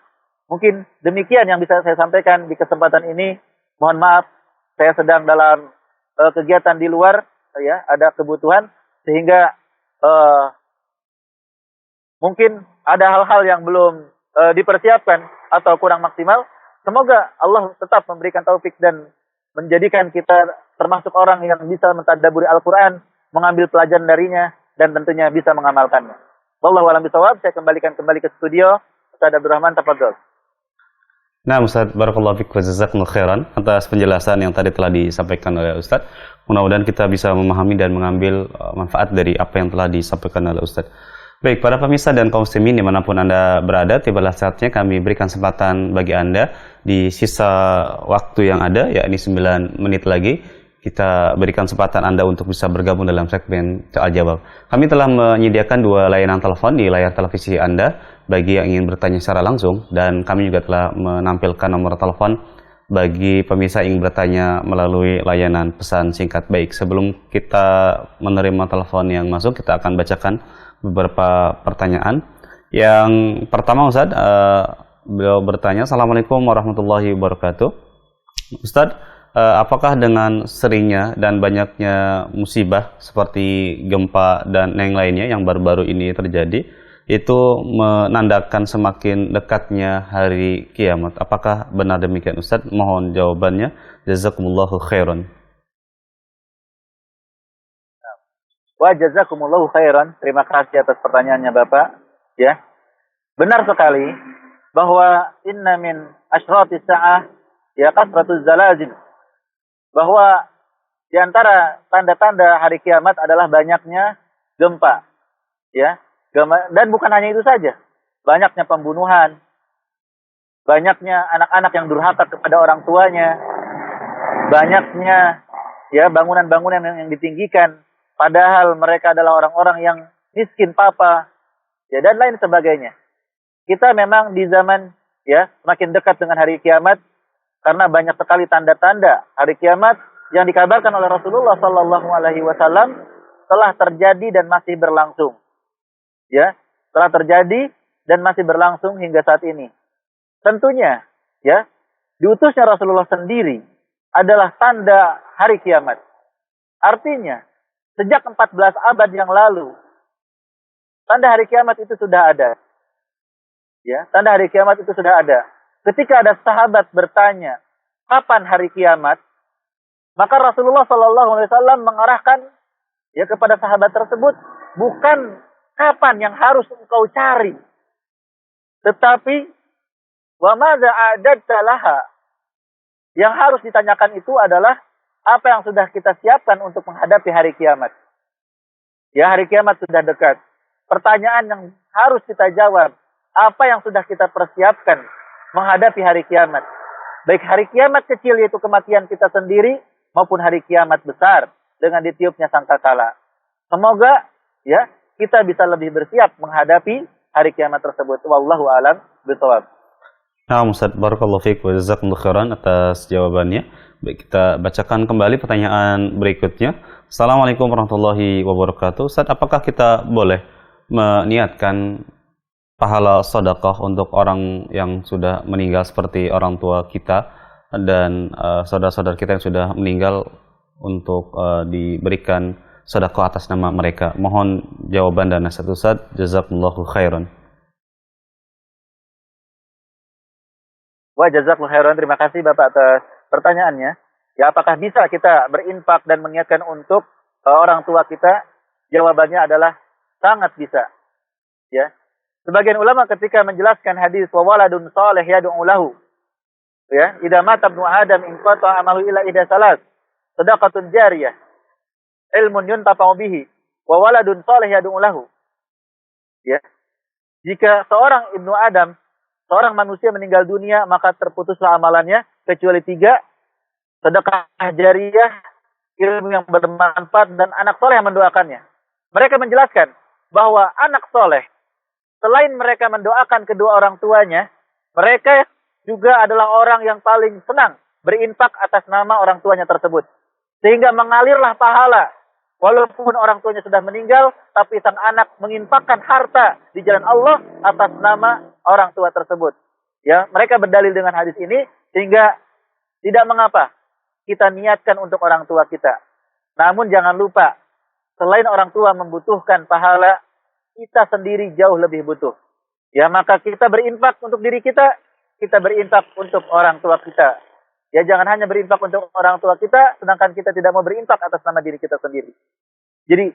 Mungkin demikian yang bisa saya sampaikan di kesempatan ini. Mohon maaf, saya sedang dalam kegiatan di luar, ya, ada kebutuhan sehingga mungkin ada hal-hal yang belum dipersiapkan atau kurang maksimal. Semoga Allah tetap memberikan taufik dan menjadikan kita termasuk orang yang bisa mentadabburi Al-Quran, mengambil pelajaran darinya, dan tentunya bisa mengamalkannya. Wallahu a'lam bishawab. Saya kembalikan kembali ke studio. Ustaz Abdul Rahman, tafadhol. Nah, Ustaz, barakallahu fiik wa jazakumullah khairan atas penjelasan yang tadi telah disampaikan oleh Ustaz. Mudah-mudahan kita bisa memahami dan mengambil manfaat dari apa yang telah disampaikan oleh Ustaz. Baik, para pemirsa dan kaum muslimin dimanapun Anda berada, tibalah saatnya kami berikan kesempatan bagi Anda di sisa waktu yang ada, yakni 9 menit lagi. kita berikan kesempatan Anda untuk bisa bergabung dalam segmen Soal Jawab. Kami telah menyediakan 2 layanan telepon di layar televisi Anda bagi yang ingin bertanya secara langsung, dan kami juga telah menampilkan nomor telepon bagi pemirsa yang ingin bertanya melalui layanan pesan singkat. Baik, sebelum kita menerima telepon yang masuk, kita akan bacakan beberapa pertanyaan. Yang pertama, Ustadz, beliau bertanya, Assalamualaikum warahmatullahi wabarakatuh. Ustadz, apakah dengan seringnya dan banyaknya musibah seperti gempa dan yang lainnya yang baru-baru ini terjadi, itu menandakan semakin dekatnya hari kiamat? Apakah benar demikian, Ustadz? Mohon jawabannya. Jazakumullahu khairan. Wa jazakumullahu khairan. Terima kasih atas pertanyaannya Bapak. Ya, benar sekali bahwa inna min asyrati sa'ah ya kasratuz zalazil, bahwa di antara tanda-tanda hari kiamat adalah banyaknya gempa, ya. Dan bukan hanya itu saja, banyaknya pembunuhan, banyaknya anak-anak yang durhaka kepada orang tuanya, banyaknya ya bangunan-bangunan yang ditinggikan, padahal mereka adalah orang-orang yang miskin papa, ya, dan lain sebagainya. Kita memang di zaman ya semakin dekat dengan hari kiamat, karena banyak sekali tanda-tanda hari kiamat yang dikabarkan oleh Rasulullah Sallallahu Alaihi Wasallam telah terjadi dan masih berlangsung. Ya, telah terjadi dan masih berlangsung hingga saat ini. Tentunya, ya, diutusnya Rasulullah sendiri adalah tanda hari kiamat. Artinya, sejak 14 abad yang lalu, tanda hari kiamat itu sudah ada. Ya, tanda hari kiamat itu sudah ada. Ketika ada sahabat bertanya, kapan hari kiamat? Maka Rasulullah SAW mengarahkan ya kepada sahabat tersebut, bukan kapan yang harus engkau cari, tetapi wa madza a'dadta laha. Yang harus ditanyakan itu adalah apa yang sudah kita siapkan untuk menghadapi hari kiamat. Ya, hari kiamat sudah dekat. Pertanyaan yang harus kita jawab, apa yang sudah kita persiapkan menghadapi hari kiamat. Baik hari kiamat kecil yaitu kematian kita sendiri, maupun hari kiamat besar dengan ditiupnya sangkakala. Semoga ya kita bisa lebih bersiap menghadapi hari kiamat tersebut. Wallahu a'lam bishawab. Nah, Ustaz, barakallahu fiik wa jazakumullahu khairan atas jawabannya. Baik, kita bacakan kembali pertanyaan berikutnya. Assalamualaikum warahmatullahi wabarakatuh. Ustaz, apakah kita boleh meniatkan pahala sedekah untuk orang yang sudah meninggal seperti orang tua kita dan saudara-saudara kita yang sudah meninggal untuk diberikan sedekah atas nama mereka? Mohon jawaban dan nasihat Ustaz. Jazakumullahu khairan. Wa jazakumullahu khairan. Terima kasih Bapak atas pertanyaannya. Ya, apakah bisa kita berinfak dan mengingatkan untuk orang tua kita? Jawabannya adalah sangat bisa. Ya. Sebagian ulama ketika menjelaskan hadis wa waladun salih yad'u lahu. Ya, idza mata ibnu Adam in qata amalu ila ida salas. Shadaqatun jariyah. Ilmun yuntafa'u bihi wa waladun salih yad'u lahu. Ya. Jika seorang ibnu Adam, seorang manusia meninggal dunia, maka terputuslah amalannya kecuali 3, sedekah jariyah, ilmu yang bermanfaat, dan anak soleh yang mendoakannya. Mereka menjelaskan bahwa anak soleh, selain mereka mendoakan kedua orang tuanya, mereka juga adalah orang yang paling senang berinfak atas nama orang tuanya tersebut. Sehingga mengalirlah pahala. Walaupun orang tuanya sudah meninggal, tapi sang anak menginfakkan harta di jalan Allah atas nama orang tua tersebut. Ya, mereka berdalil dengan hadis ini, sehingga tidak mengapa kita niatkan untuk orang tua kita. Namun jangan lupa, selain orang tua membutuhkan pahala, kita sendiri jauh lebih butuh. Ya, maka kita berinfak untuk diri kita, kita berinfak untuk orang tua kita. Ya, jangan hanya berinfak untuk orang tua kita, sedangkan kita tidak mau berinfak atas nama diri kita sendiri. Jadi,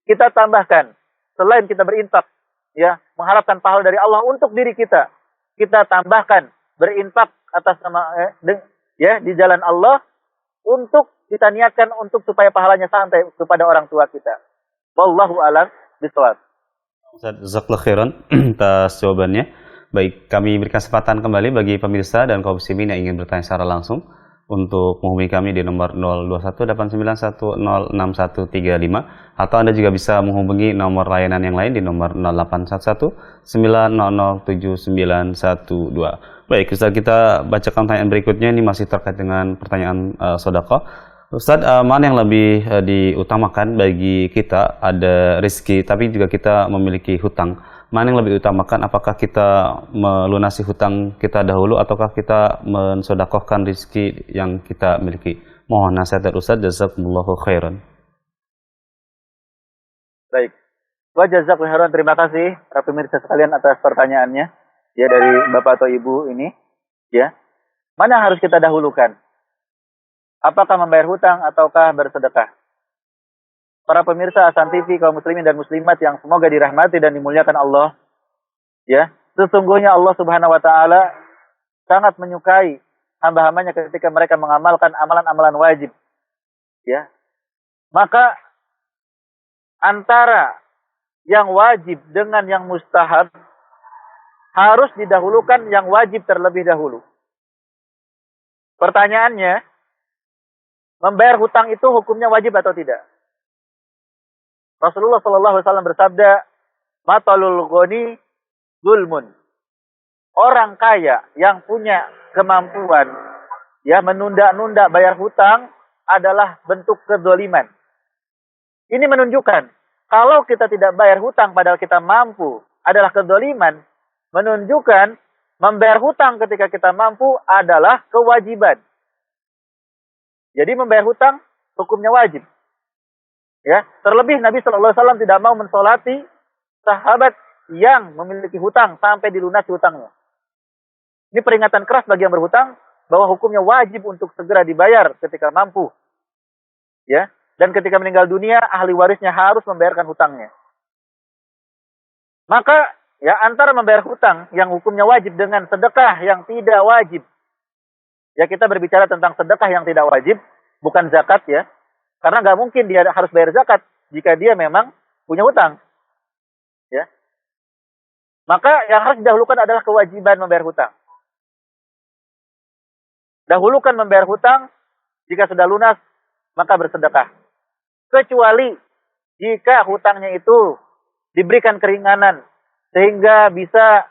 kita tambahkan, selain kita berinfak, ya, mengharapkan pahala dari Allah untuk diri kita, kita tambahkan berinfak atas nama, ya, di jalan Allah, untuk kita niatkan untuk supaya pahalanya sampai kepada orang tua kita. Wallahu a'lam bishawab. Ustaz, jazakallahu khairan atas jawabannya. Baik, kami berikan kesempatan kembali bagi pemirsa dan kaum muslimin yang ingin bertanya secara langsung. untuk menghubungi kami di nomor 021891061135, atau Anda juga bisa menghubungi nomor layanan yang lain di nomor 081190079112. Baik, Ustaz, kita bacakan pertanyaan berikutnya. Ini masih terkait dengan pertanyaan sedekah. Ustaz, mana yang lebih diutamakan bagi kita? Ada rezeki, tapi juga kita memiliki hutang. Mana yang lebih diutamakan? Apakah kita melunasi hutang kita dahulu, ataukah kita mensedekahkan rezeki yang kita miliki? Mohon nasihat dari Ustaz. Jazakumullahu khairan. Baik. Wa jazakumullahu khairan. Terima kasih para pemirsa sekalian atas pertanyaannya. Ya, dari Bapak atau Ibu ini. Ya. Mana yang harus kita dahulukan? Apakah membayar hutang ataukah bersedekah? Para pemirsa Hasan TV, kaum muslimin dan muslimat yang semoga dirahmati dan dimuliakan Allah. Ya, sesungguhnya Allah Subhanahu wa taala sangat menyukai hamba-hambanya ketika mereka mengamalkan amalan-amalan wajib. Ya. Maka antara yang wajib dengan yang mustahab harus didahulukan yang wajib terlebih dahulu. Pertanyaannya, membayar hutang itu hukumnya wajib atau tidak? Rasulullah SAW bersabda, "Matalul ghani zulmun." Orang kaya yang punya kemampuan ya menunda-nunda bayar hutang adalah bentuk kedzaliman. Ini menunjukkan kalau kita tidak bayar hutang padahal kita mampu adalah kedzaliman, menunjukkan membayar hutang ketika kita mampu adalah kewajiban. Jadi membayar hutang hukumnya wajib. Ya, terlebih Nabi SAW tidak mau mensolati sahabat yang memiliki hutang sampai dilunasi hutangnya. Ini peringatan keras bagi yang berhutang bahwa hukumnya wajib untuk segera dibayar ketika mampu. Ya, dan ketika meninggal dunia ahli warisnya harus membayarkan hutangnya. Maka ya antara membayar hutang yang hukumnya wajib dengan sedekah yang tidak wajib. Ya, kita berbicara tentang sedekah yang tidak wajib, bukan zakat ya. Karena nggak mungkin dia harus bayar zakat jika dia memang punya hutang. Ya. Maka yang harus didahulukan adalah kewajiban membayar hutang. Dahulukan membayar hutang, jika sudah lunas, maka bersedekah. Kecuali jika hutangnya itu diberikan keringanan, sehingga bisa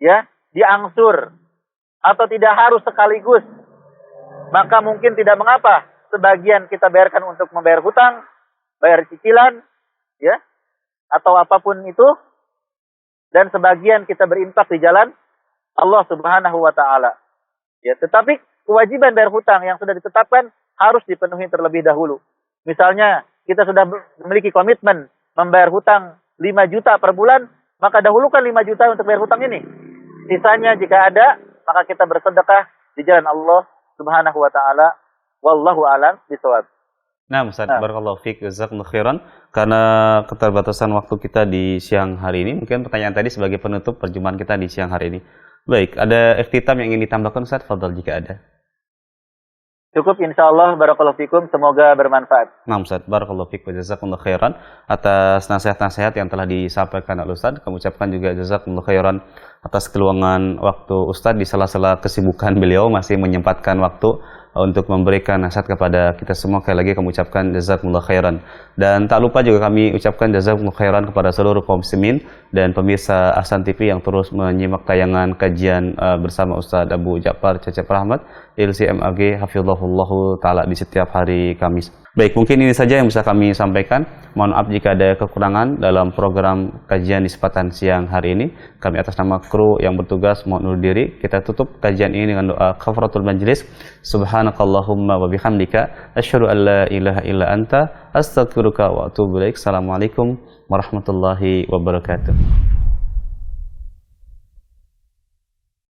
ya diangsur, atau tidak harus sekaligus, maka mungkin tidak mengapa sebagian kita bayarkan untuk membayar hutang, bayar cicilan, ya, atau apapun itu, dan sebagian kita berinfak di jalan Allah Subhanahu wa taala. Ya, tetapi kewajiban bayar hutang yang sudah ditetapkan harus dipenuhi terlebih dahulu. Misalnya, kita sudah memiliki komitmen membayar hutang 5 juta per bulan, maka dahulukan 5 juta untuk bayar hutang ini. Sisanya jika ada, maka kita bersedekah di jalan Allah Subhanahu wa taala. Wallahu a'lam bishawab. Nah, Ustaz, barakallahu fiik, jazakumullahu khairan. Karena keterbatasan waktu kita di siang hari ini, mungkin pertanyaan tadi sebagai penutup perjumpaan kita di siang hari ini. Baik, ada ikhtitam yang ingin ditambahkan, Ustaz? Fadhal jika ada. Cukup, insyaallah. Barakallahu fikum, semoga bermanfaat. Nah, Ustaz, barakallahu fiik wa jazakumullahu khairan atas nasihat-nasihat yang telah disampaikan oleh Ustaz. Kami ucapkan juga jazakumullahu khairan atas keluangan waktu Ustaz di sela-sela kesibukan beliau masih menyempatkan waktu untuk memberikan nasihat kepada kita semua. Sekali lagi kami ucapkan jazakumullah khairan. Dan tak lupa juga kami ucapkan jazakumullah khairan kepada seluruh kaum muslimin dan pemirsa Hasan TV yang terus menyimak tayangan kajian bersama Ustaz Abu Ja'far Cecep Rahmat LCMAG hafizahullahu taala di setiap hari Kamis. Baik, mungkin ini saja yang bisa kami sampaikan. Mohon maaf jika ada kekurangan dalam program kajian di kesempatan siang hari ini. Kami atas nama kru yang bertugas mohon undur diri. Kita tutup kajian ini dengan doa kafaratul majlis. Subhanakallahumma wa bihamdika asyhadu an la ilaha illa anta astaghfiruka wa atubu ilaik. Assalamualaikum warahmatullahi wabarakatuh.